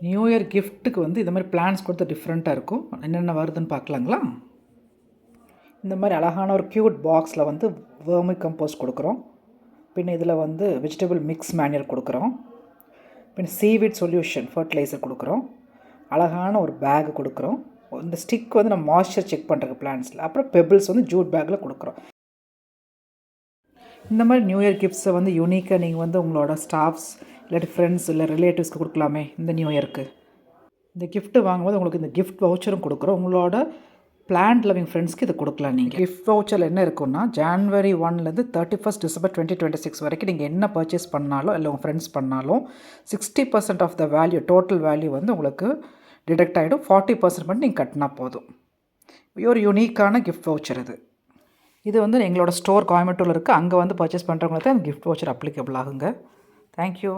New year கிஃப்ட்டுக்கு வந்து இந்த மாதிரி பிளான்ஸ் கொடுத்து டிஃப்ரெண்ட்டாக இருக்கும். என்னென்ன வருதுன்னு பார்க்கலாங்களா? இந்த மாதிரி அழகான ஒரு க்யூட் பாக்ஸில் வந்து வெர்மி கம்போஸ்ட் கொடுக்குறோம். பின்ன இதில் வந்து வெஜிடபிள் மிக்ஸ் மேனுவல் கொடுக்குறோம். பின் சீவிட் சொல்யூஷன் ஃபர்டிலைசர் கொடுக்குறோம். அழகான ஒரு பேக் கொடுக்குறோம். இந்த ஸ்டிக் வந்து நம்ம மாய்ஸ்சர் செக் பண்ணுறதுக்கு பிளான்ஸில். அப்புறம் பெபிள்ஸ் வந்து ஜூட் பேக்கில் கொடுக்குறோம். இந்த மாதிரி நியூ இயர் கிஃப்ட்ஸை வந்து யூனிக்காக நீங்கள் வந்து உங்களோட ஸ்டாஃப்ஸ் இல்லாட்டி ஃப்ரெண்ட்ஸ் இல்லை ரிலேட்டிவ்ஸ்க்கு கொடுக்கலாமே இந்த நியூ இயருக்கு. இந்த கிஃப்ட்டு வாங்கும்போது உங்களுக்கு இந்த கிஃப்ட் வவுச்சரும் கொடுக்குறோம். உங்களோட பிளான்ட் லவிங் ஃப்ரெண்ட்ஸ்க்கு இது கொடுக்கலாம். நீங்கள் கிஃப்ட் வவுச்சரில் என்ன இருக்குன்னா, January 1லேருந்து 31st December 2026 வரைக்கும் நீங்கள் என்ன பர்ச்சேஸ் பண்ணாலும் இல்லை உங்கள் ஃப்ரெண்ட்ஸ் பண்ணாலும் 60% of the value total value வந்து உங்களுக்கு டிடெக்ட் ஆகிடும். 40% மட்டும் நீங்கள் கட்டினா போதும். ஒரு யூனிக்கான கிஃப்ட் வவுச்சர் இது வந்து எங்களோட ஸ்டோர் கோயம்புத்தூரில் இருக்குது. அங்கே வந்து பர்ச்சேஸ் பண்ணுறவங்களுக்கு தான் இந்த கிஃப்ட் வவுச்சர் அப்ளிகபிள் ஆகுங்க. தேங்க்யூ.